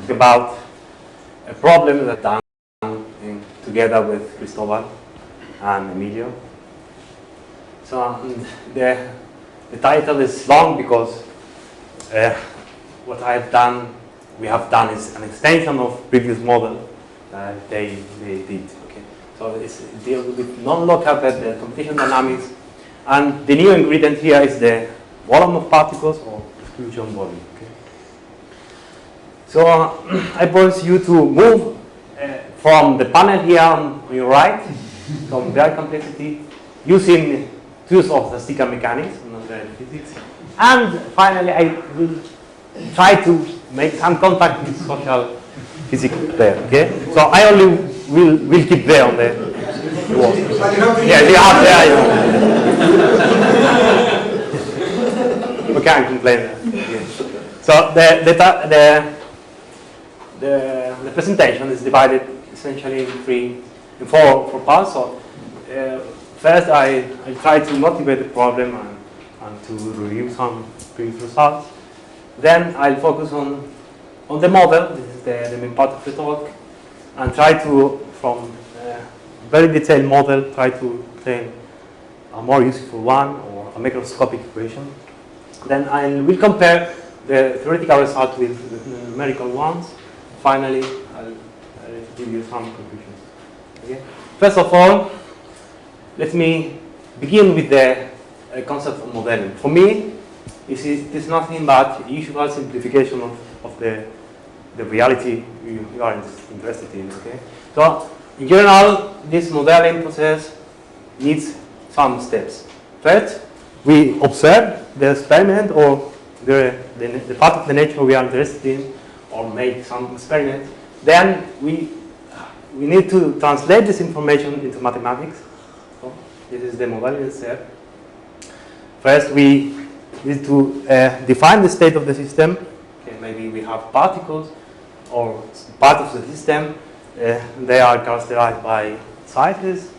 About a problem that done together with Cristobal and Emilio. So the title is long because what we have done is an extension of previous model that they did. Okay, so it deals with non-local competition dynamics, and the new ingredient here is the volume of particles or exclusion volume. So I propose you to move from the panel here on your right, from their complexity, using tools of statistical mechanics, not physics. And finally, I will try to make some contact with social physics there. Okay? So I only will keep there on the wall. Yeah, you have there. Okay, I complain. Okay. So the presentation is divided essentially in four parts. So first, I try to motivate the problem and to review some previous results. Then I'll focus on the model. This is the main part of the talk, and try to, from a very detailed model, try to obtain a more useful one or a macroscopic equation. Then I will compare the theoretical result with the numerical ones. Finally, I'll give you some conclusions. Okay? First of all, let me begin with the concept of modeling. For me, it is nothing but usual simplification of the reality you are interested in. Okay? So, in general, this modeling process needs some steps. First, we observe the experiment or the part of the nature we are interested in, or make some experiment. Then we need to translate this information into mathematics. So this is the modeling step. First, we need to define the state of the system. Okay, maybe we have particles or part of the system. They are characterized by sizes,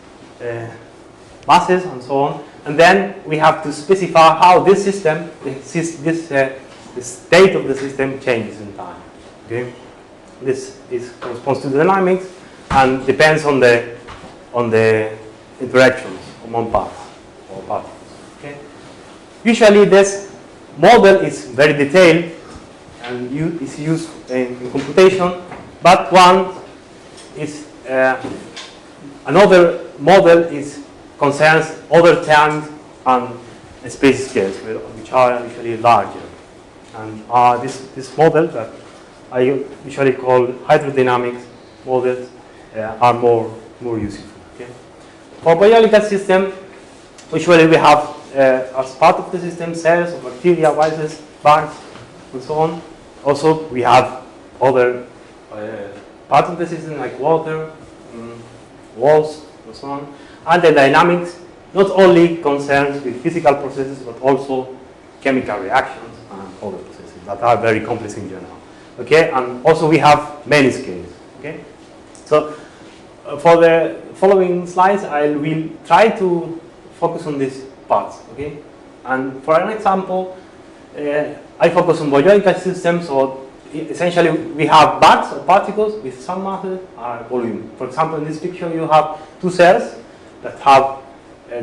masses, and so on. And then we have to specify how this system, the state of the system changes in time. Okay, this corresponds to the dynamics and depends on the interactions among parts or particles. Okay, usually this model is very detailed and is used in computation, but another model concerns other terms and space scales, which are usually larger. And this model that I usually call hydrodynamics models are more useful. Okay? For biological system, usually we have as part of the system cells or bacteria, viruses, bugs, and so on. Also, we have other parts of the system like water, walls, and so on. And the dynamics not only concerns with physical processes, but also chemical reactions and other processes that are very complex in general. Okay, and also we have many scales. Okay, so for the following slides, I will try to focus on these parts. Okay, and for an example, I focus on biological systems. So essentially, we have bags of particles with some mass and volume. For example, in this picture, you have two cells that have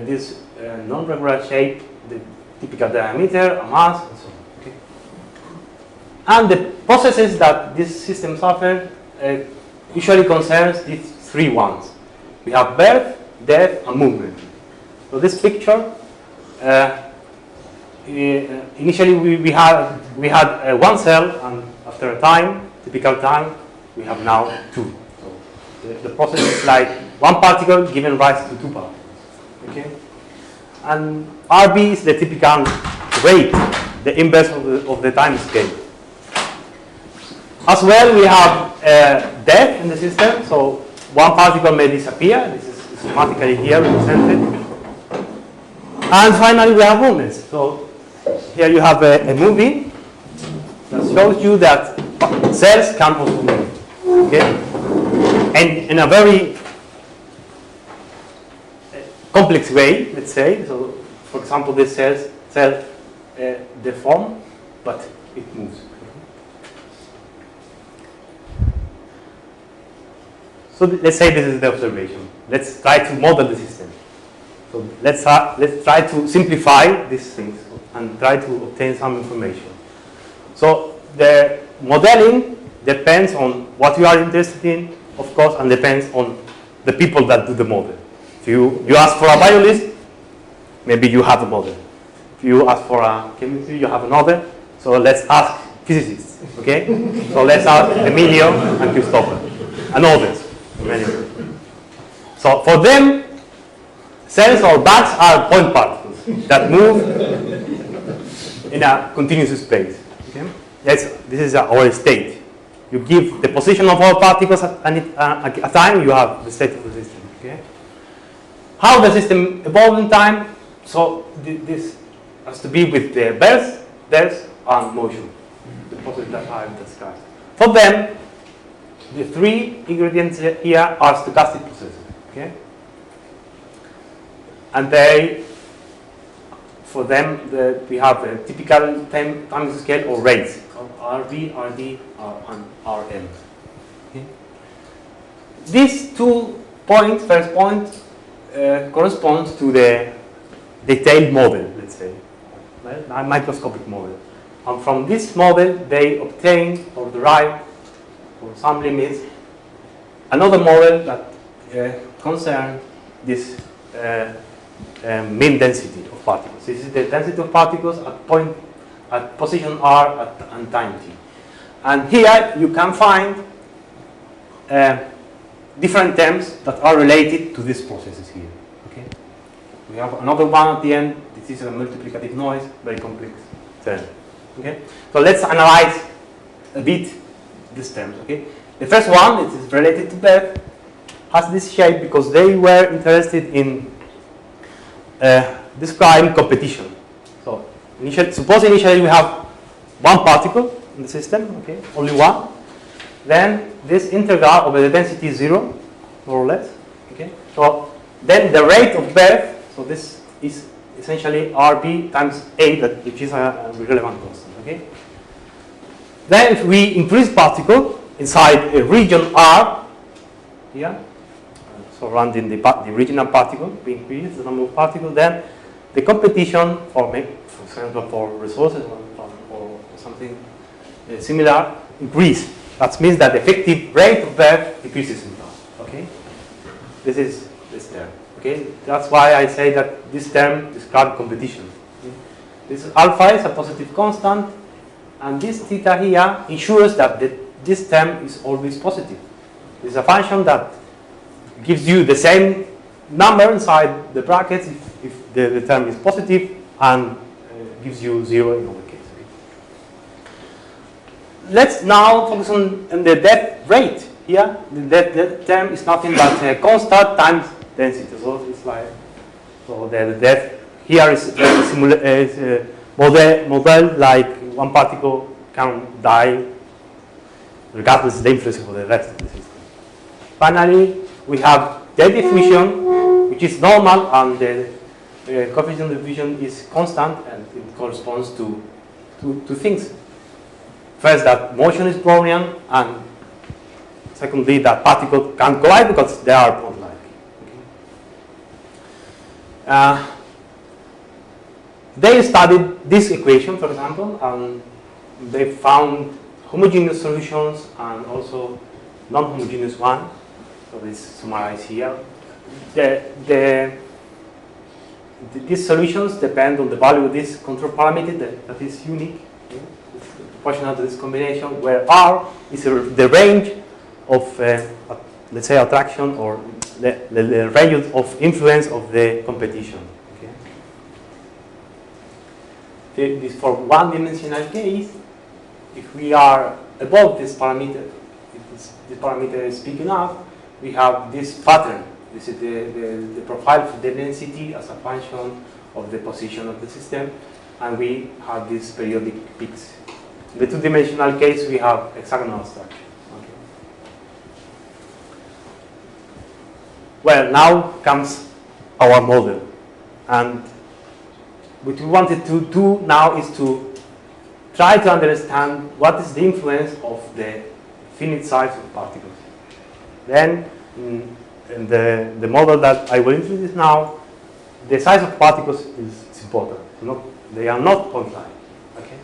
this non-regular shape, the typical diameter, a mass, and so on. Okay? And the processes that this system suffers usually concerns these three ones. We have birth, death, and movement. So this picture, initially we had one cell, and after a time, typical time, we have now two. So the process is like one particle giving rise to two particles. Okay, and RB is the typical rate, the inverse of the time scale. As well, we have death in the system. So one particle may disappear. This is schematically here represented. And finally, we have movements. So here you have a movie that shows you that cells can also move. Okay, and in a very complex way, let's say. So, for example, this cell deform, but it moves. So let's say this is the observation. Let's try to model the system. So let's try to simplify these things and try to obtain some information. So the modeling depends on what you are interested in, of course, and depends on the people that do the model. If you ask for a biologist, maybe you have a model. If you ask for a chemistry, you have another. So let's ask physicists, okay? So let's ask Emilio and Christopher and others. So for them, cells or bags are point particles that move in a continuous space. Okay? This is our state. You give the position of all particles at a time, you have the state of the system. Okay? How the system evolves in time? So this has to be with the birth, death, and motion, the process that I have discussed. For them, the three ingredients here are stochastic processes. Okay? And for them, we have a typical time scale or rates, RV, RD, and RM. Okay? These 2 points, first point, corresponds to the detailed model, let's say, well, a microscopic model. And from this model, they obtain or derive, for some limits, another model that concerns this mean density of particles. This is the density of particles at position R and time t. And here you can find different terms that are related to these processes here. Okay? We have another one at the end. This is a multiplicative noise, very complex term. Okay? So let's analyze a bit these terms. Okay? The first one, it is related to birth, has this shape because they were interested in describing competition. So suppose initially we have one particle in the system, okay, only one. Then this integral over the density is 0, more or less. Okay. So then the rate of birth, so this is essentially RB times A, which is a relevant constant. Okay. Then if we increase particle inside a region R, here, surrounding the original particle, we increase the number of particles, then the competition for example, for resources or something similar increase. That means that the effective rate of birth decreases in time. Okay, this is this term. Okay, that's why I say that this term describes competition. Okay? This alpha is a positive constant, and this theta here ensures that this term is always positive. This is a function that gives you the same number inside the brackets if the term is positive, and gives you 0 in other cases. let's now focus on the depth rate. Here, the term is nothing but constant times density. So it's like, so the depth here is a model like one particle can die regardless of the influence of the rest of the system. Finally, we have the diffusion, which is normal, and the coefficient of diffusion is constant, and it corresponds to two things. First, that motion is Brownian, and secondly, that particles can't collide because they are point-like. Okay. They studied this equation, for example, and they found homogeneous solutions and also non-homogeneous one. So this is summarized here. These solutions depend on the value of this control parameter that is unique, proportional to this combination, where R is the range of, let's say, attraction, or the range of influence of the competition. Okay. This for one-dimensional case, if we are above this parameter, if this parameter is big enough, we have this pattern. This is the profile for the density as a function of the position of the system, and we have these periodic peaks. In the two-dimensional case, we have hexagonal structure. Okay. Well, now comes our model, and what we wanted to do now is to try to understand what is the influence of the finite size of particles. Then, in the model that I will introduce now, the size of particles is important. They are not point-like. Okay?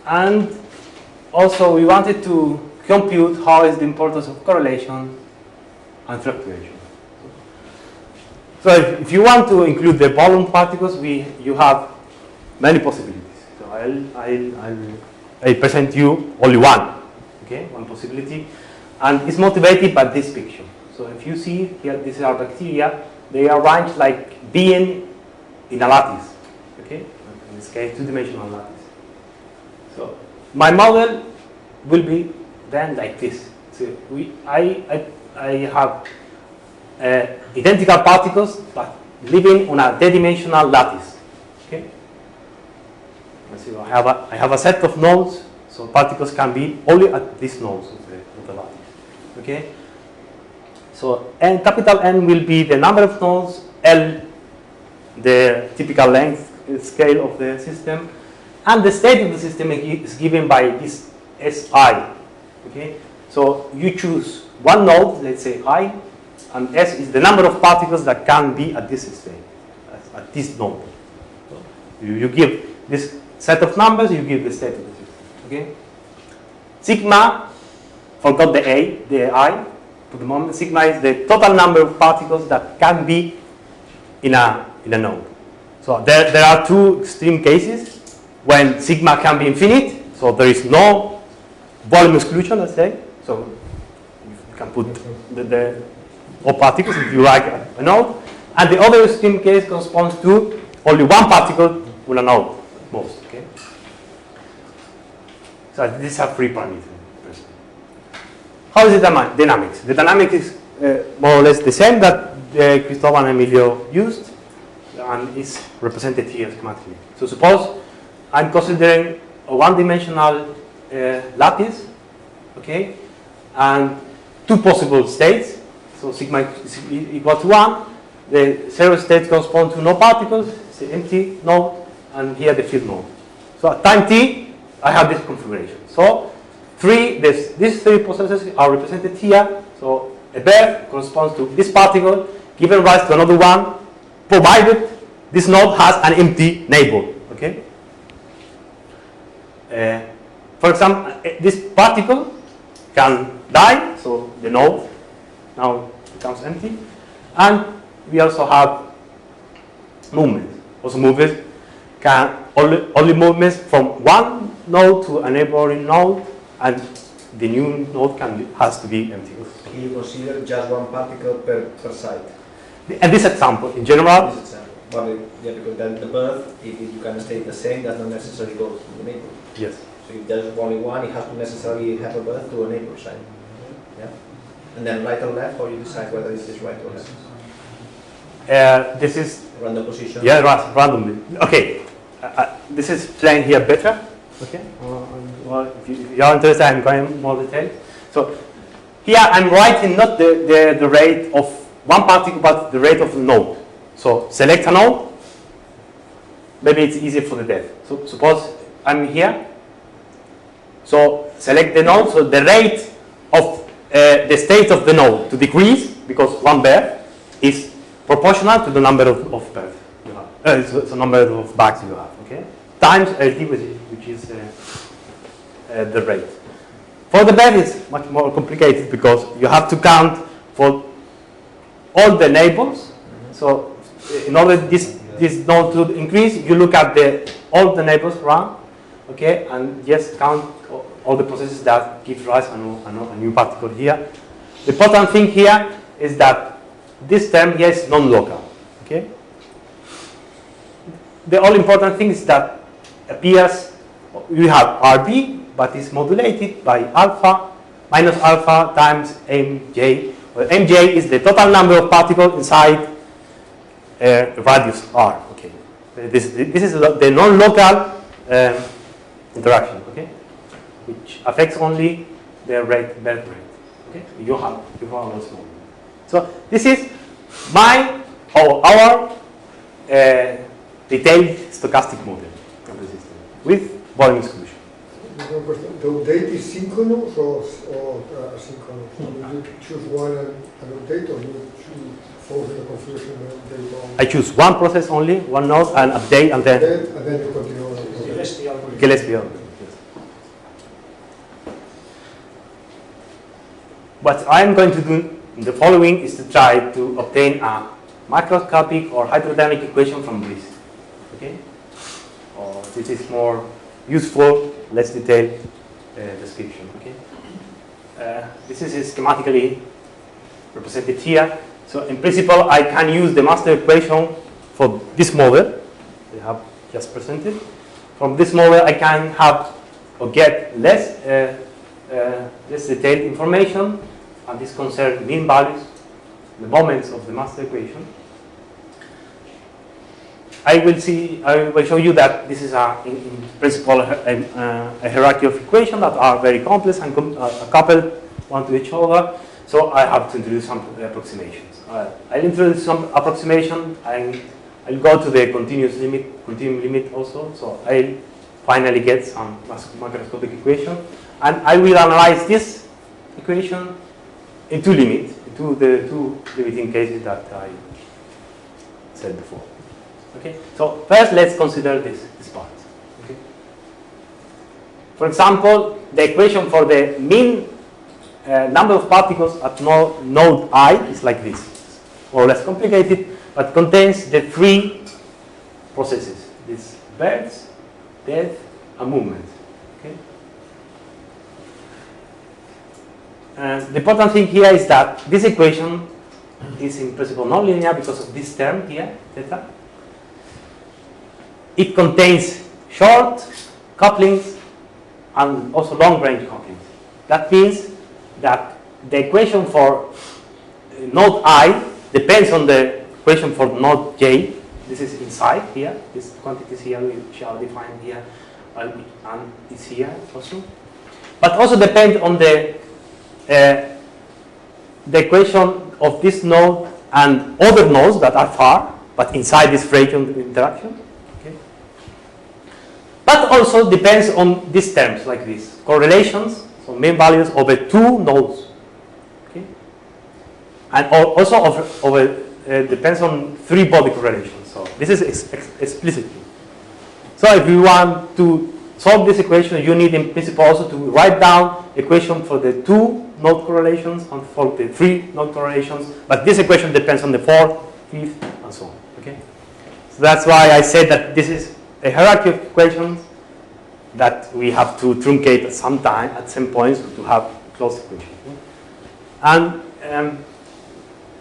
And also, we wanted to compute how is the importance of correlation and fluctuation. So if you want to include the volume particles, you have many possibilities. So I'll present you only one. Okay, one possibility, and it's motivated by this picture. So if you see here, these are bacteria. They are arranged like being in a lattice. Okay, in this case, two-dimensional lattice. So my model will be then like this. So I have identical particles, but living on a d-dimensional lattice. Okay. So I have a set of nodes, so particles can be only at these nodes of the lattice. Okay. So capital N will be the number of nodes, L the typical length scale of the system, and the state of the system is given by this Si. Okay. So you choose one node, let's say I, and S is the number of particles that can be at this state, at this node. So you give this set of numbers, you give the state of the system. Okay. Sigma, forgot the A, the I. For the moment, sigma is the total number of particles that can be in a node. So there are two extreme cases when sigma can be infinite, so there is no volume exclusion, let's say. So you can put all particles if you like a node, and the other extreme case corresponds to only one particle with a node most. Okay. So these are free parameters. How is the dynamics? The dynamics is more or less the same that Cristobal and Emilio used, and is represented here schematically. So suppose I'm considering a one-dimensional lattice, okay, and two possible states. So sigma is equal to 1. The zero state corresponds to no particles, it's an empty node, and here the field node. So at time t, I have this configuration. So these three processes are represented here. So a pair corresponds to this particle, given rise to another one, provided this node has an empty neighbor. Okay. For example, this particle can die, so the node now becomes empty, and we also have movements. Also, movements can only movements from one node to a neighboring node, and the new node has to be empty. Can you consider just one particle per site? And this example, in general. This example. But yeah, because then the birth, if you can stay the same, does not necessarily go to the neighbor. Yes. So if there's only one, it has to necessarily have a birth to a neighbor side. Yeah. And then right or left, how you decide whether this is right or left? This is Random position. yeah, randomly. Okay, this is plain here better. Okay. Well, if you are interested, I'm going more detail. So here I'm writing not the rate of one particle, but the rate of the node. So select a node. Maybe it's easier for the depth. So suppose I'm here. So select the node. So the rate of the state of the node to decrease, because one pair is proportional to the number of pairs you have. So the number of bags you have. Okay. Times LT, which is the rate. For the bed, it's much more complicated because you have to count for all the neighbors. So in order this node to increase, you look at all the neighbors around, okay, and just count all the processes that give rise to a new particle here. The important thing here is that this term here is non-local. Okay. The all important thing is that appears you have RB, but it's modulated by alpha minus alpha times mj, where mj is the total number of particles inside radius r. Okay, this is the non-local interaction. Okay, which affects only the birth rate. Okay, you have also. So this is our detailed stochastic model of the system with volume exclusion. The update is synchronous or asynchronous? So you choose one and update, or you choose follow the configuration and update on? I choose one process only, one node, and update, and then you continue. Gillespie algorithm. Yes. What I'm going to do in the following is to try to obtain a macroscopic or hydrodynamic equation from this. Okay? Or this is more useful, less detailed description. Okay? This is schematically represented here. So in principle, I can use the master equation for this model we have just presented. From this model, I can have or get less detailed information, and this concerns mean values, the moments of the master equation. I will show you that this is in principle a hierarchy of equations that are very complex and coupled one to each other. So I have to introduce some approximations. I'll introduce some approximation, and I'll go to the continuum limit also. So I'll finally get some macroscopic equation, and I will analyze this equation in two limits, into the two limiting cases that I said before. Okay. So first, let's consider this part. Okay. For example, the equation for the mean number of particles at node I is like this, more or less complicated, but contains the three processes: these births, death, and movement. Okay. And the important thing here is that this equation is in principle nonlinear because of this term here, theta. It contains short couplings and also long-range couplings. That means that the equation for node I depends on the equation for node J. This is inside here. These quantities here which are defined here, and it's here also. But also depend on the equation of this node and other nodes that are far, but inside this region of interaction. Okay. But also depends on these terms like this, correlations, so mean values over two nodes. Okay. And also depends on three body correlations. So this is explicitly. So if you want to solve this equation, you need in principle also to write down equation for the two node correlations and for the three node correlations. But this equation depends on the fourth, fifth, and so on. Okay. So that's why I said that this is a hierarchy of equations that we have to truncate at some time, at some points, to have closed equations. And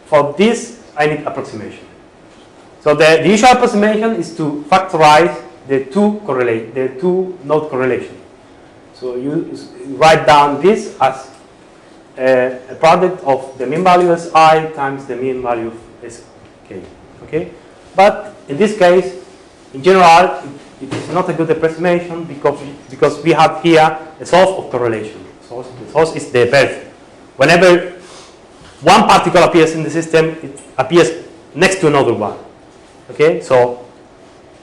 for this, I need approximation. So the usual approximation is to factorize the two node correlation. So you write down this as a product of the mean value as I times the mean value of sk. Okay? But in this case, in general, it is not a good approximation because we have here a source of correlation. So the source is the birth. Whenever one particle appears in the system, it appears next to another one. Okay? So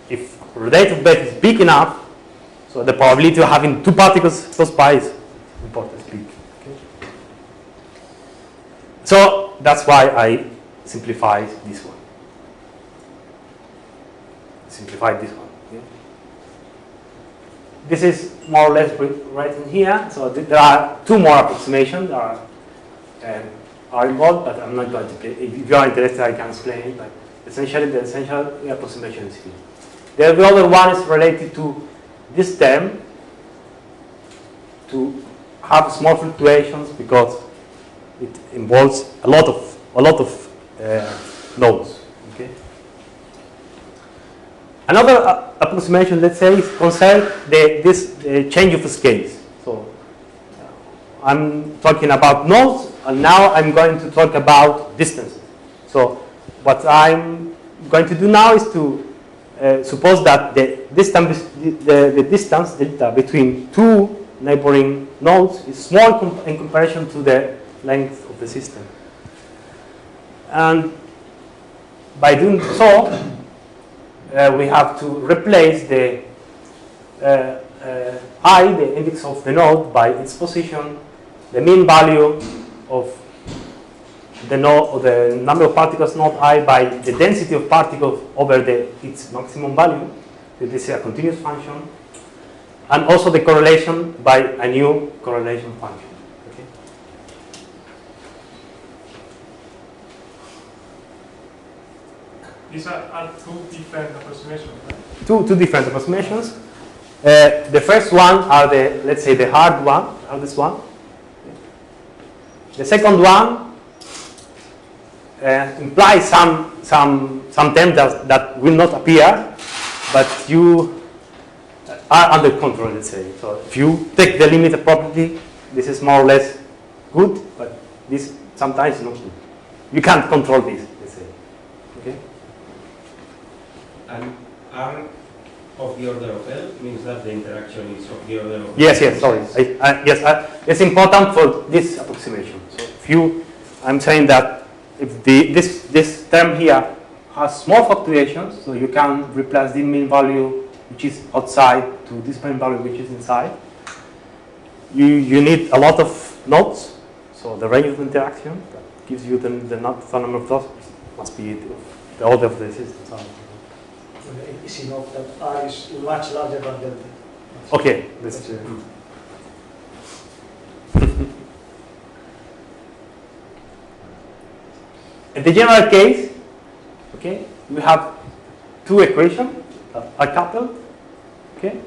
if the rate of birth is big enough, so the probability of having two particles close by is important, big. Okay? So that's why I simplified this one. Simplified this one. Okay? This is more or less written here. So there are two more approximations that are involved, but I'm not going to play. If you are interested, I can explain it. But essentially, the essential approximation is here. The other one is related to this term to have small fluctuations because it involves a lot of nodes. Okay. Another approximation, let's say, concerns this change of scales. So I'm talking about nodes, and now I'm going to talk about distances. So what I'm going to do now is to suppose that the distance delta between two neighboring nodes is small in comparison to the length of the system. And by doing so, we have to replace the I, the index of the node, by its position, the mean value of the node, or the number of particles node I, by the density of particles over its maximum value. This is a continuous function, and also the correlation by a new correlation function. Okay. These are two different approximations, right? Two different approximations. The first one are let's say the hardest one. The second one implies some terms that will not appear, but you are under control, let's say. So if you take the limit appropriately, this is more or less good, but this sometimes is not good. You can't control this, let's say. Okay? And R of the order of L means that the interaction is of the order of Yes, sorry. It's important for this approximation. So I'm saying that if this term here has small fluctuations, so you can replace the mean value which is outside to this mean value which is inside. You need a lot of nodes, so the range of interaction that gives you the number of nodes must be the order of the system. So It's enough that R is much larger than delta. okay, that's true. In the general case, okay, we have two equations that are coupled. Okay.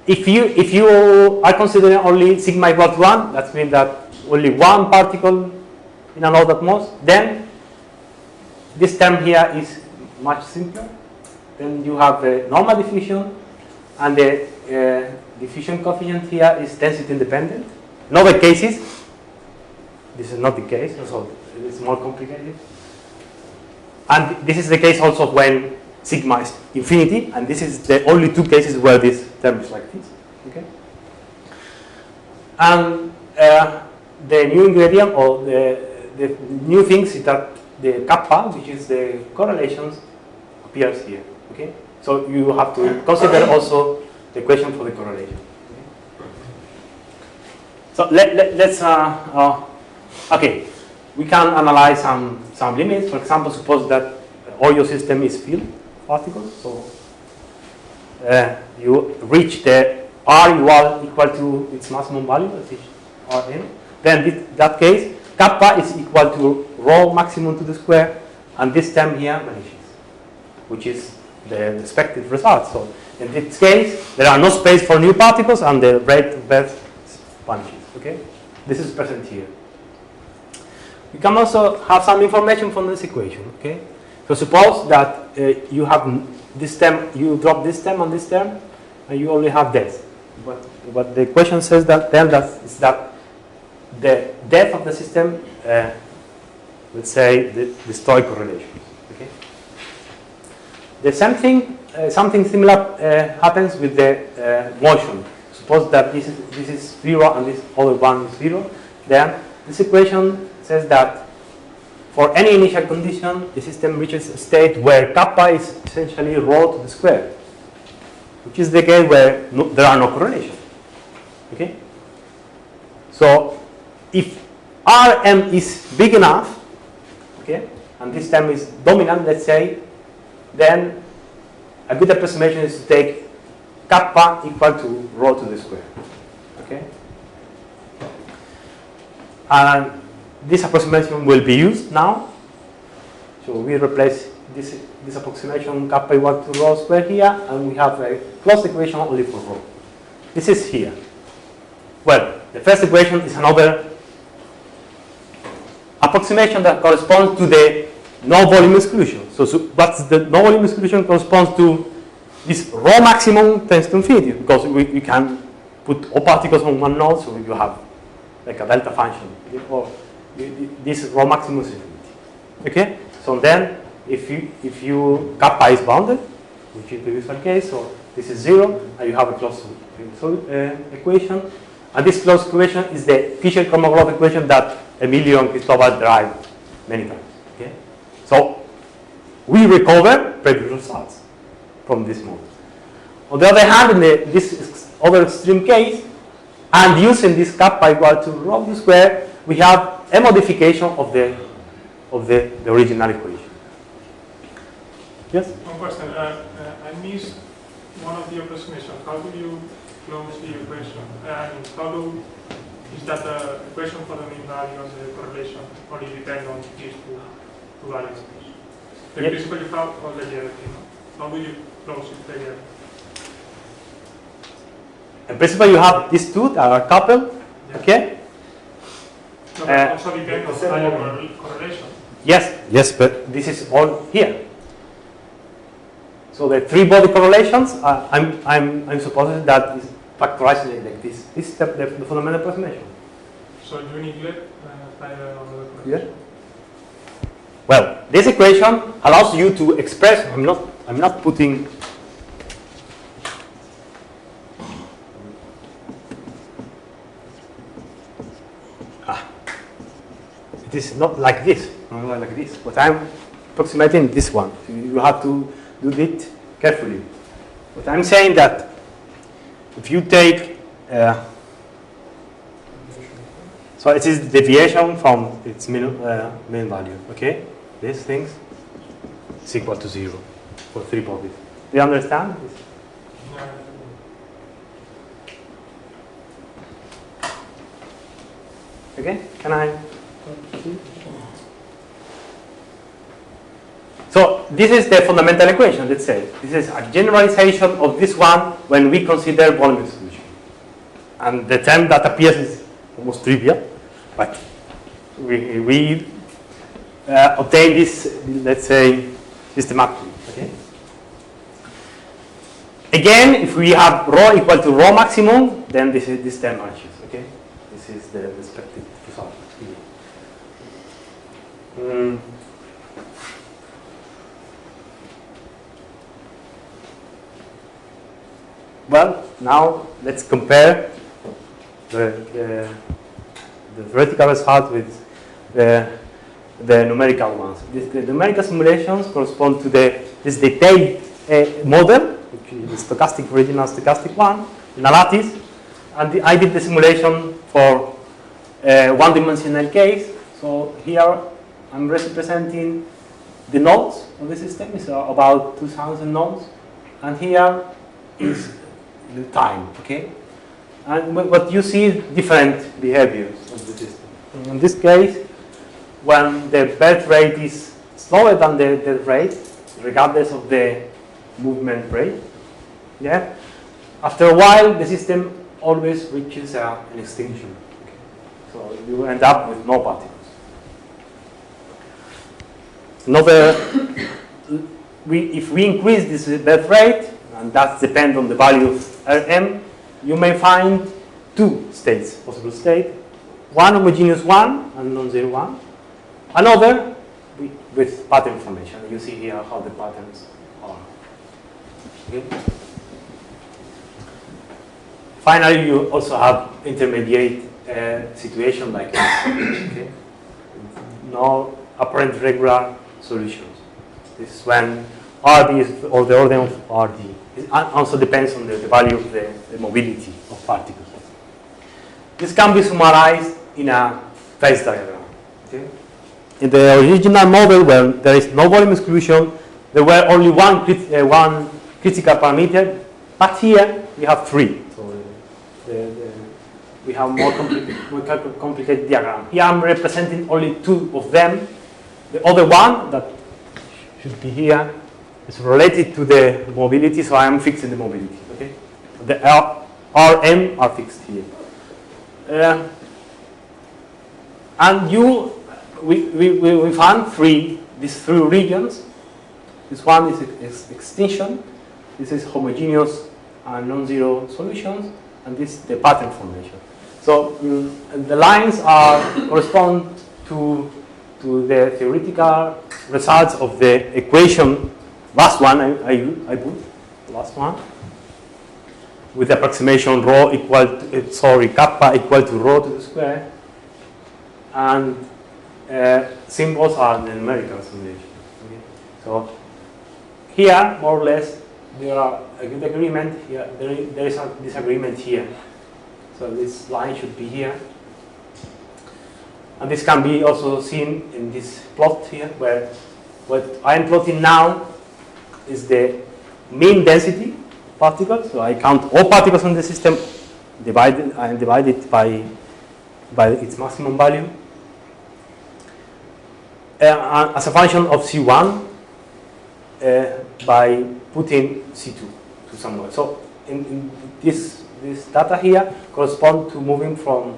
If you are considering only sigma equal to 1, that means that only one particle in a node at most, then this term here is much simpler. Then you have the normal diffusion, and the diffusion coefficient here is density independent. In other cases, this is not the case, so it's more complicated. And this is the case also when sigma is infinity, and this is the only two cases where this term is like this. Okay. And the new ingredient, or the new things, is that the kappa, which is the correlations, appears here. Okay. So you have to consider also the equation for the correlation. Okay. So let's okay. We can analyze some limits. For example, suppose that all your system is filled with particles. So you reach the R equal to its maximum value, that is Rn. Then in that case, kappa is equal to rho maximum to the square, and this term here vanishes, which is the expected result. So in this case, there are no space for new particles, and the rate of birth vanishes. Okay, this is present here. We can also have some information from this equation. Okay, so suppose that you have this term, you drop this term and this term, and you only have this. what the equation says that tells us is that the depth of the system, let's say, destroy correlations. Okay. The same thing, something similar happens with the motion. Suppose that this is 0 and this other one is 0. Then this equation says that for any initial condition, the system reaches a state where kappa is essentially rho to the square, which is the case where there are no correlations. Okay. So if Rm is big enough, okay, and this term is dominant, let's say, then a good approximation is to take kappa equal to rho to the square. Okay. And this approximation will be used now. So we replace this approximation kappa equal to rho square here, and we have a closed equation only for rho. This is here. Well, the first equation is another approximation that corresponds to the no volume exclusion. So what's the no volume exclusion corresponds to this rho maximum tends to infinity, because we can put all particles on one node, so you have like a delta function. Or this rho maximum is infinity. Okay? So then if you kappa is bounded, which is the usual case, so this is 0, and you have a closed equation. And this closed equation is the Fisher-Kolmogorov equation that Emilio and Cristobal derived many times. Okay? So we recover previous results from this model. On the other hand, in this other extreme case, and using this kappa equal to rho to square, we have a modification of the original equation. Yes? One question. I missed one of the approximations. How do you close the equation? And is that the equation for the mean value and the correlation, or it depends on these two values? The principle you have already everything. How do you close it together? In principle, you have these two that are coupled. Yeah. Okay? No, but also depends on value correlation. Yes, but this is all here. So the three body correlations, I'm supposing that is factorizing like this. This is the fundamental approximation. So you neglect another correlation. Yeah. Well, this equation allows you to express. I'm not putting. It is not like this. Not like this. But I'm approximating this one. So you have to do it carefully. But I'm saying that if you take, so it is deviation from its mean value. Okay, these things is equal to 0 for three bodies. Do you understand this? Okay, can I? So this is the fundamental equation, let's say. This is a generalization of this one when we consider volume exclusion. And the term that appears is almost trivial, but we obtain this, let's say, systematically. Okay? Again, if we have rho equal to rho maximum, then this term matches. Okay? This is the respective result. Well, now let's compare the theoretical result with the numerical ones. The numerical simulations correspond to this detailed model, which is the stochastic, original stochastic one, in a lattice. And I did the simulation for one-dimensional case. So here I'm representing the nodes of the system. It's about 2,000 nodes. And here is the time, okay? And what you see is different behaviors of the system. In this case, when the birth rate is slower than the death rate, regardless of the movement rate, yeah, after a while the system always reaches an extinction. Okay? So you end up with no particles. If we increase this birth rate, and that depends on the value of Rm, you may find two states, possible state. One homogeneous one and non-zero one. Another with pattern formation. You see here how the patterns are. Okay. Finally, you also have intermediate situation like this. Okay. No apparent regular solutions. This is when RD is or the order of RD. It also depends on the value of the mobility of particles. This can be summarized in a phase diagram. Okay? In the original model, where there is no volume exclusion, there were only one critical parameter, but here we have three. So we have more complicated diagram. Here I'm representing only two of them. The other one that should be here is related to the mobility, so I am fixing the mobility. Okay, the RM are fixed here, and we found these three regions. This one is extinction. This is homogeneous and non-zero solutions, and this is the pattern formation. So the lines correspond to the theoretical results of the equation. Last one I put, last one, with the approximation rho kappa equal to rho to the square, and symbols are the numerical summation. Okay? So here, more or less, there are a good agreement here. There is a disagreement here. So this line should be here. And this can be also seen in this plot here, where what I am plotting now is the mean density particles. So I count all particles in the system, divide it by its maximum value. As a function of C1 by putting C2 to somewhere. So in this data here correspond to moving from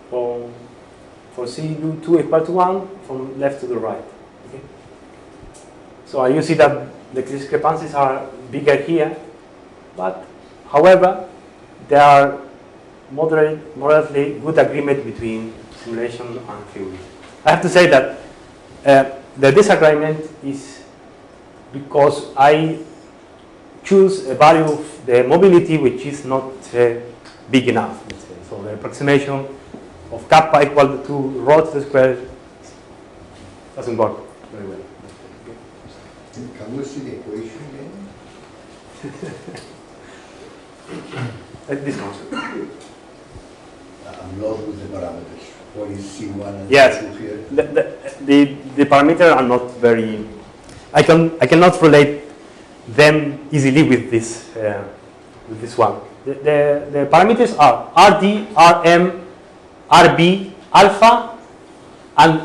for C2 equal to 1 from left to the right. Okay? So you see that the discrepancies are bigger here, but however there are moderately good agreement between simulation and theory. I have to say that the disagreement is because I choose a value of the mobility which is not big enough. Let's say. So the approximation of kappa equal to rho to the square doesn't work very well. Can we see the equation again? This concept. I'm lost with the parameters. What is C1 and Yes. C2 here? The parameters are not very. I cannot relate them easily with this one. The parameters are RD, RM, RB, alpha, and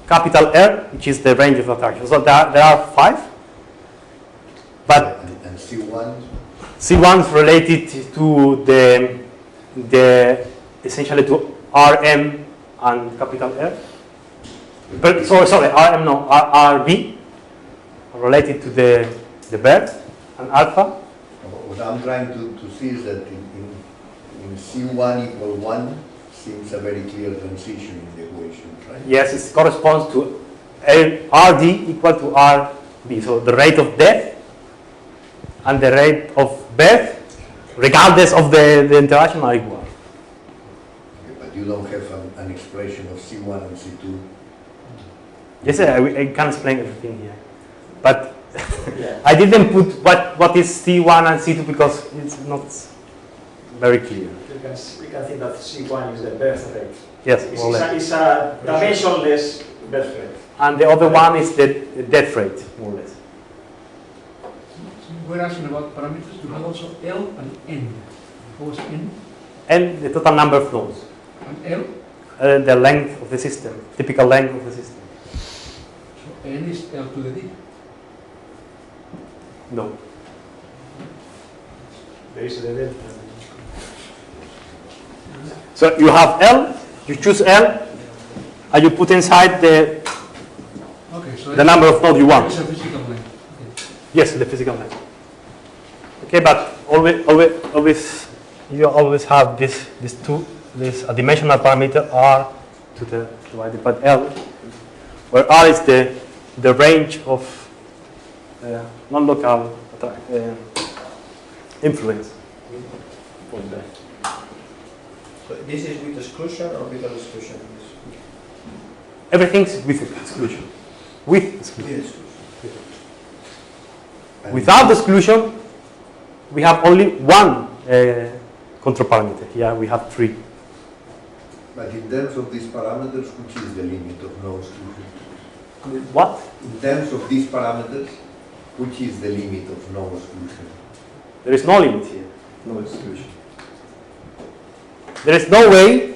capital R, which is the range of attraction. So there are 5. But and C1? C1 is related to the essentially to RM and capital R. But sorry, RM no, RB related to the birth and alpha. What I'm trying to see is that in C1 equal 1 seems a very clear transition in the equation, right? Yes, it corresponds to RD equal to RB. So the rate of death and the rate of birth, regardless of the interaction, are equal. Okay, but you don't have an expression of C1 and C2. Yes, I can explain everything here. But I didn't put what is C1 and C2 because it's not very clear. We can think that C1 is the birth rate. Yes, more or less. It's a dimensionless birth rate. And the other one is the death rate, more or less. We're asking about parameters. You have also L and N. What was N? And the total number of nodes. And L? The length of the system, typical length of the system. So N is L to the D. No. There is the delta. So you have L, you choose L, and you put inside the Okay, so the number of nodes you want. It's a physical length. Okay. Yes, the physical length. Okay, but always you always have this a dimensional parameter R to the divided by L, where R is the range of non-local influence. So this is with exclusion or without exclusion? Everything's with exclusion. With exclusion. Yes. Without exclusion, we have only one control parameter. Here we have three. But in terms of these parameters, which is the limit of no exclusion? What? In terms of these parameters, which is the limit of no exclusion? There is no limit here. No exclusion. There is no way,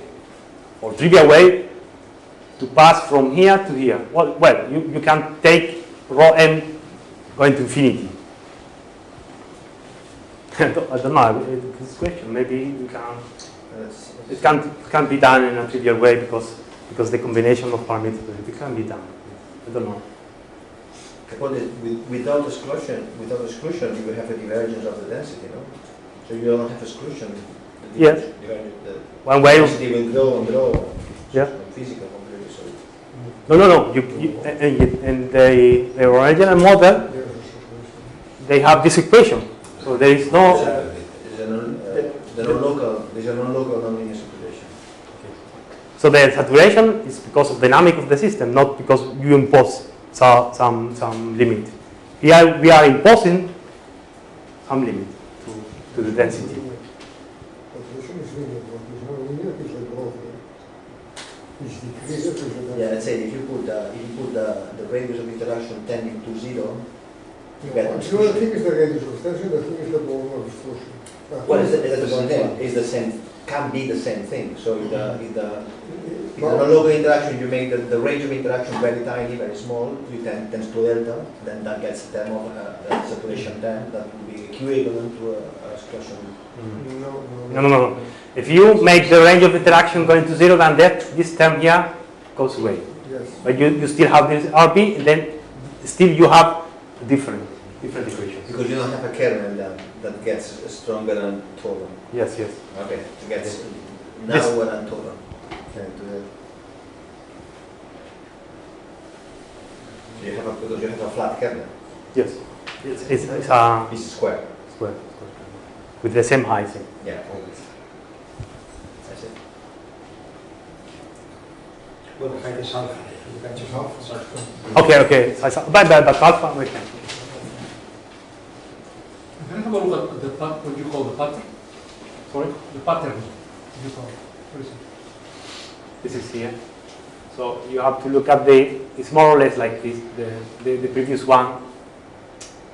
or trivial way, to pass from here to here. Well, you can take rho m going to infinity. I don't know. This question, maybe you can. It can't be done in a trivial way because the combination of parameters it can be done. I don't know. Well, without exclusion, you will have a divergence of the density, no? So you don't have exclusion. Yes. The One way. density will grow and grow. Yeah. Physical completely. So. No. In the original model, they have this equation. So there is no. There's a non-local nonlinear circulation. So the saturation is because of the dynamic of the system, not because you impose some limit. Here we are imposing some limit to the density. Population is linear, but it's not linear, it's like growth. It's decreases, it's like Yeah, let's say if you put the radius of interaction tending to 0, you get an the thing exclusion. is the radius of extension, the thing is the volume of exclusion. Well, it's the same thing. It's the same. Can be the same thing. So if the non-local interaction, you make the range of interaction very tiny, very small, you tends to delta, then that gets a term of a saturation term that will be equivalent to a exclusion. No. If you make the range of interaction going to 0, then this term here goes away. Yes. But you still have this RB, and then still you have different equations. Because you don't have a kernel that gets stronger and taller. Yes. Okay, it gets This- narrower and taller. Because you have a flat kernel. Yes. It's a It's square. square with the same height. Yeah, always. That's it. Well, the height is alpha. You can choose alpha. Okay. But alpha we can. Can I have a look at what you call the pattern? Sorry. The pattern. You call it. What is it? This is here. So you have to look at it's more or less like this, the previous one.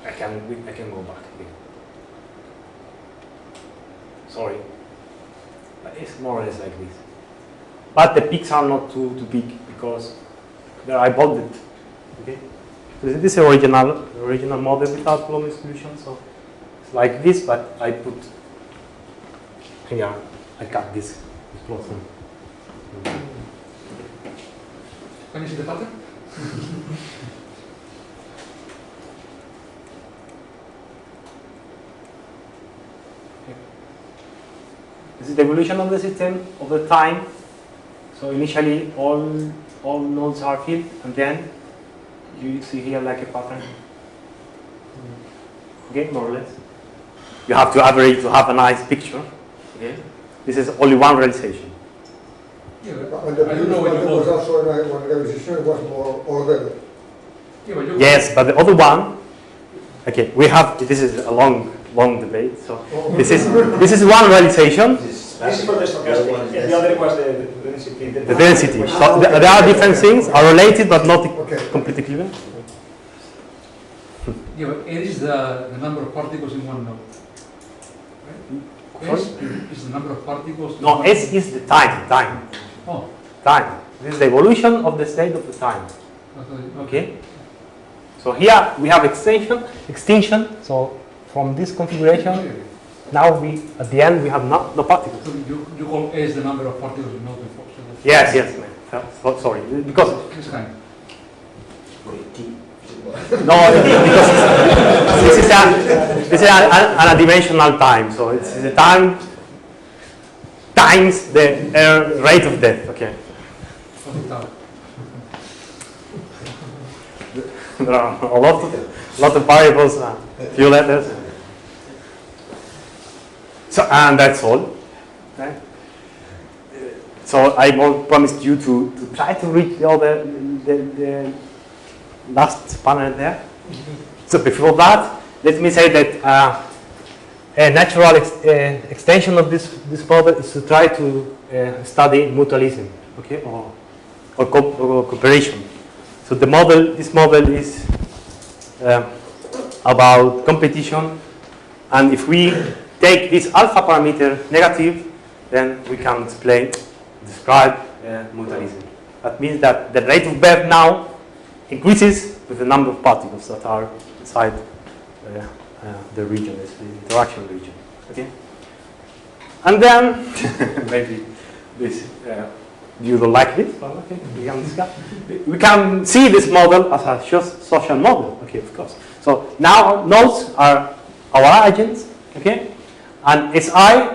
I can go back here. Sorry. But it's more or less like this. But the peaks are not too big because they are bonded. Okay? So this is the original model without Coulomb exclusion. So it's like this, but I put here, I cut this closer. Can you see the pattern? This is the evolution of the system over time. So initially all nodes are filled, and then you see here like a pattern. Okay, more or less. You have to average to have a nice picture. Okay, this is only one realization. Yeah, And the I don't know previous what you one was call it. also one realization, it was more ordered. Yeah, but you Yes, but the other one. Okay, we have. This is a long debate. So this is one realization. This This is for the stochastic, and the other was the density. The density. So there are different things, are related but not completely equivalent. Yeah, but it is the number of particles in one node. Right? S is the number of particles. in No, one S node. is the time. Oh, Time. This is the evolution of the state of the time. okay. Okay. So here we have extinction. So from this configuration, now at the end we have no particles. So you call S the number of particles in node before. So that's- Yes. Sorry, because This kind. no, because this is an adimensional time. So it's the time times the rate of death. Okay. There are a lot of variables, few letters. So, and that's all. Okay. So I promised you to try to reach the last panel there. So before that, let me say that a natural extension of this model is to try to study mutualism, okay, or cooperation. So this model is about competition, and if we take this alpha parameter negative, then we can describe mutualism. That means that the rate of birth now increases with the number of particles that are inside the region, the interaction region. Okay, and then maybe this you don't like this, but okay, we can discuss. We can see this model as a social model. Okay, of course. So now nodes are our agents. Okay, and SI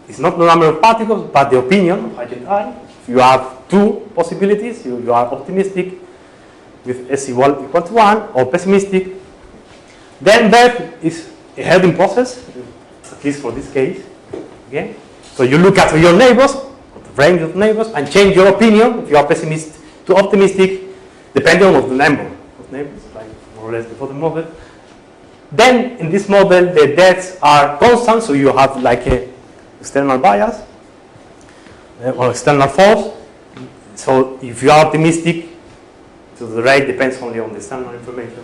is not the number of particles, but the opinion of agent I. If you have two possibilities, you are optimistic with S equal to 1 or pessimistic. Then birth is a Herding process, at least for this case. Okay? So you look at your neighbors, the range of neighbors, and change your opinion if you are pessimist to optimistic, depending on the number of neighbors, like more or less before the model. Then in this model, the deaths are constant, so you have like a external bias or external force. So if you are optimistic, so the rate depends only on the external information.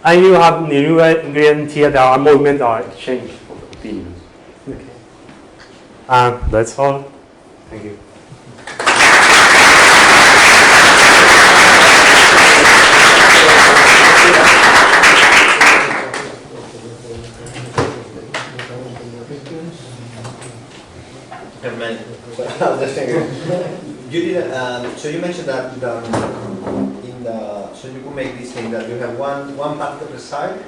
And you have the new ingredient here, there are movement or exchange of opinions. Okay. And that's all. Thank you. You did. So you mentioned that so you could make this thing that you have one particle per side,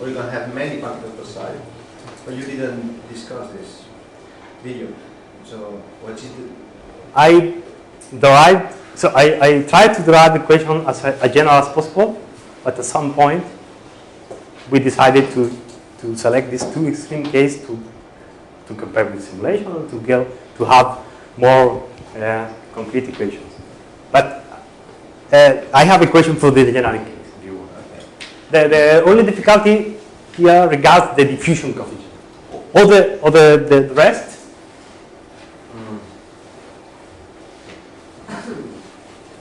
or you can have many particles per side. But you didn't discuss this video. So what is it? I tried to derive the equation as general as possible, but at some point we decided to select these two extreme cases to compare with simulation and to have more concrete equations. But I have a equation for the generic case, if you want. Okay. The only difficulty here regards the diffusion coefficient. All the rest.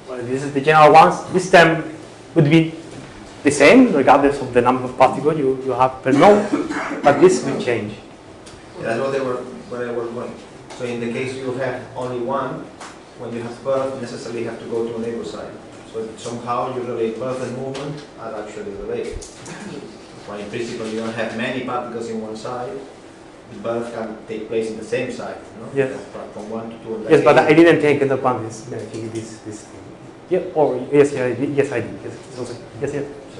Well, this is the general ones. This term would be the same regardless of the number of particles you have per node, but this will change. Yeah, that's where I was going. So in the case you have only one, when you have birth, you necessarily have to go to a neighbor side. So somehow you relate birth and movement are actually related. When in principle you don't have many particles in one side, the birth can take place in the same side. No? Yes. From 1 to 2. Yes, but I didn't take into account this. Yeah, or yes, I did. Yes, I did. Yes. So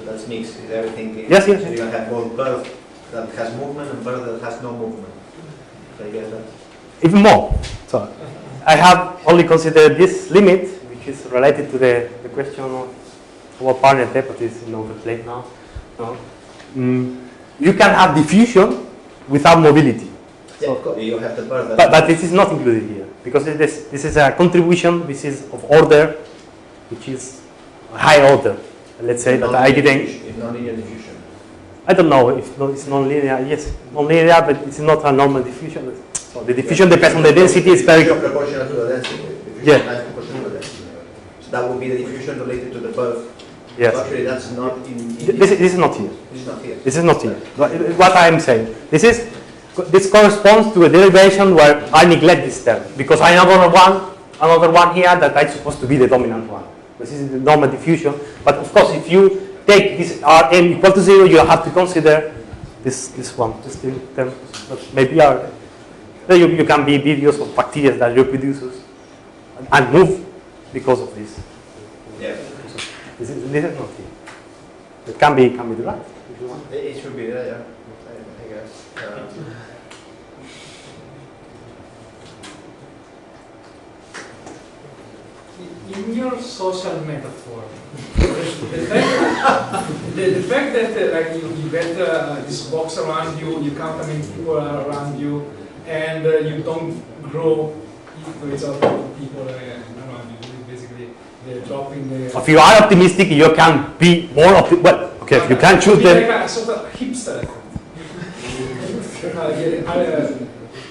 that's mixed. Is everything? Yes. So you can have both birth that has movement and birth that has no movement. So I guess that. Even more. So I have only considered this limit, which is related to the question of our partner but is in overplay now. No. You can have diffusion without mobility. Yeah, of course. You have the birth. But this is not included here because this is a contribution which is of order, which is a high order. Let's say that I didn't. Nonlinear diffusion. I don't know if it's nonlinear. Yes, nonlinear, but it's not a normal diffusion. So the diffusion depends on the density. It's very proportional to the density. Yeah. Proportional to the density. So that would be the diffusion related to the birth. Yes. So actually, that's not in. This is not here. This is not here. This is not here. What I am saying. This corresponds to a derivation where I neglect this term because I have another one here that is supposed to be the dominant one. This is the normal diffusion. But of course, if you take this Rn equal to 0, you have to consider this one. This term. But maybe you can be videos of bacteria that reproduces and move because of this. Yeah. This is not here. It can be derived if you want. It should be there, yeah. I guess. in your social metaphor, the fact that like you get this box around you, you count how many people are around you, and you don't grow equally to other people around you. Basically, they're dropping the. If you are optimistic, you can be more optimistic. Well, okay, you can choose like the. a sort of hipster.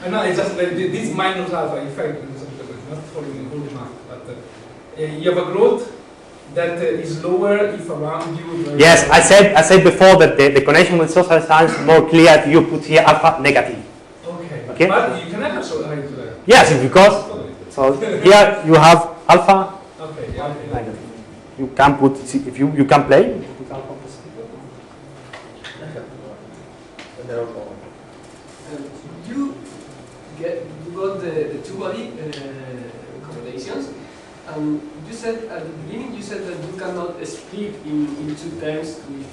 I know it's just like this minus alpha effect, not following the whole math, but you have a growth that is lower if around you. Yes, I said before that the connection with social science is more clear if you put here alpha negative. Okay. Okay. But you can have also high to that. Yes, because so here you have alpha Okay. Yeah. Okay. negative. You can put if you can play. You put alpha positive. You got the two-body correlations, and you said at the beginning that you cannot split in two terms with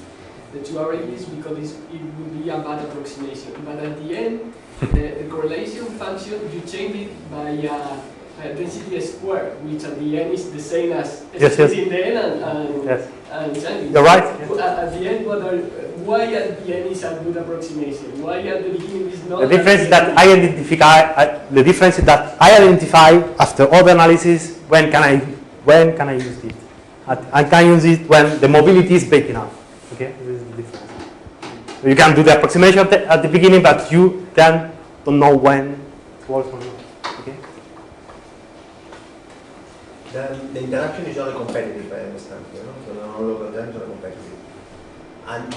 the two averages because it would be a bad approximation. But at the end, the correlation function, you change it by density squared, which at the end is the same as splitting the n and changing. You're right. At the end, why at the end is a good approximation? Why at the beginning is not? The difference is that I identify after all the analysis when can I use it. I can use it when the mobility is big enough. Okay, this is the difference. You can do the approximation at the beginning, but you then don't know when it works or not. Okay. Then the interaction is only competitive, I understand. So the non-local terms are competitive. And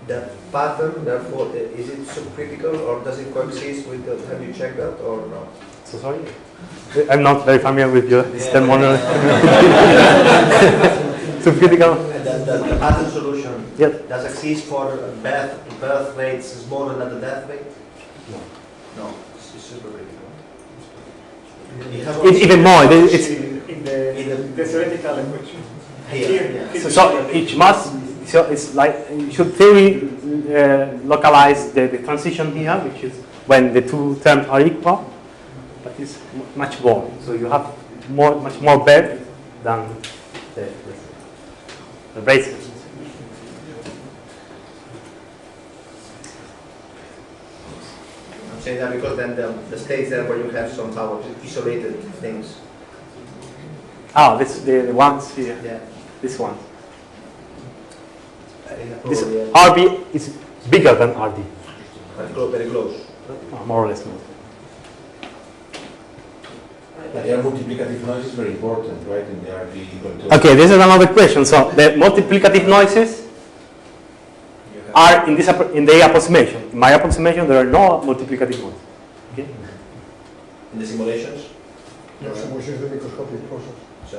the pattern, therefore, is it subcritical or does it coexist with the, have you checked that or not? So sorry? I'm not very familiar with your system model. Subcritical? The pattern solution, Yes. does exist for birth rates smaller than the death rate? No. No, it's supercritical. Even more. It's In the theoretical equation. here. so each mass. So it's like you should theory localize the transition here, which is when the two terms are equal, but it's much more. So you have much more bed than the braces. I'm saying that because then the states there where you have somehow isolated things. Oh, this the ones here. Yeah. This one. This This RB is bigger than RD. very close. More or less. No. But the multiplicative noise is very important, right? In the RD equal to. Okay, this is another question. So the multiplicative noises are in the approximation. In my approximation, there are no multiplicative noises. Okay. In the simulations, No, simulations de microscopic process. so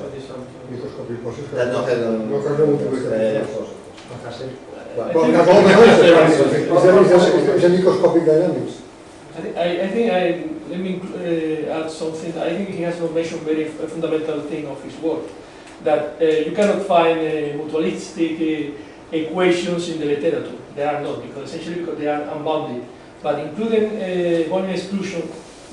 Microscopic process. that not have No have no multiplicative process. Well, Well, that's all the answer. It's a microscopic dynamics. Let me add something. I think he has not mentioned very fundamental thing of his work, that you cannot find mutualistic equations in the literature. They are not, because they are unbounded. But including volume exclusion,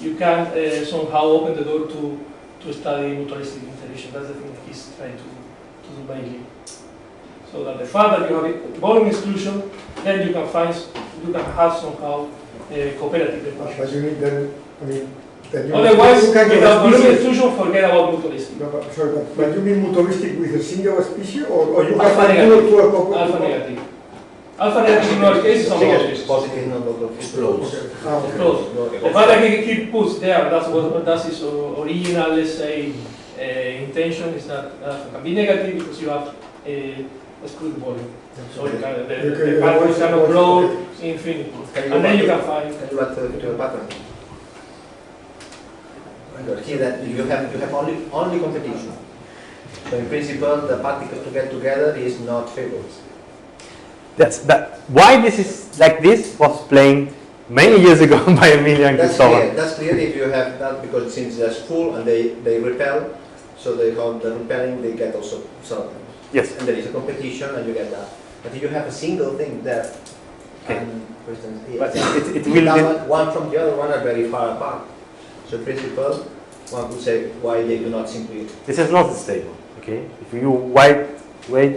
you can somehow open the door to study mutualistic integration. That's the thing that he's trying to do mainly. So that the fact that you have volume exclusion, then you can have somehow cooperative equations. But you need then, I mean, then you Otherwise, you can get without a volume species. exclusion, forget about mutualistic. No, sorry, but you mean mutualistic with a single species, or you have Alpha to negative. do it to a couple? Alpha negative. Alpha negative in our case is homologous. positive non-local Close. Okay. Close. The fact that he puts there, that's his original, let's say, intention is that can be negative because you have excluded volume. So you can, the patterns cannot grow infinity. And then you can find. Can you add to a pattern? Here that you have only competition. So in principle, the particles to get together is not favored. Yes, but why this is like this was explained many years ago by Emilia and That's Cristobal. clear. That's clear if you have that, because since there's full and they repel, so they have the repelling, they get also something. Yes. And there is a competition and you get that. But if you have a single thing there, Okay. and for instance, But it you will have one from the other one are very far apart. So in principle, one could say why they do not simply. this is not stable. Okay, if you wait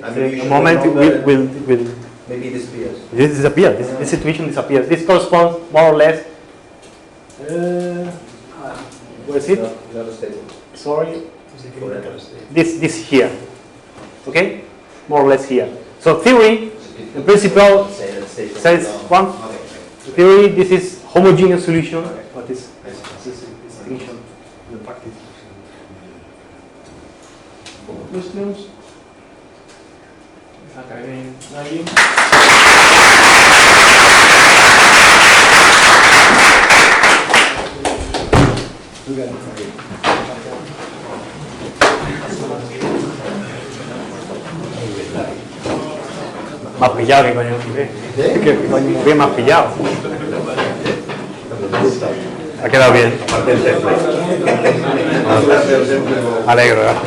And maybe you a should moment, go it longer. will Maybe it disappears. this disappears. This situation disappears. This corresponds more or less. Where is it? Not stable. Sorry, Forever. this here. Okay, more or less here. So theory, in principle, says one. Okay. In theory, this is homogeneous solution. What is I see. this is distinction in the practice? Questions? Okay, Nagi. Me has pillado, ¿qué coño? ¿Qué coño? ¿Qué me has pillado? Ha quedado bien. Me alegro, gracias.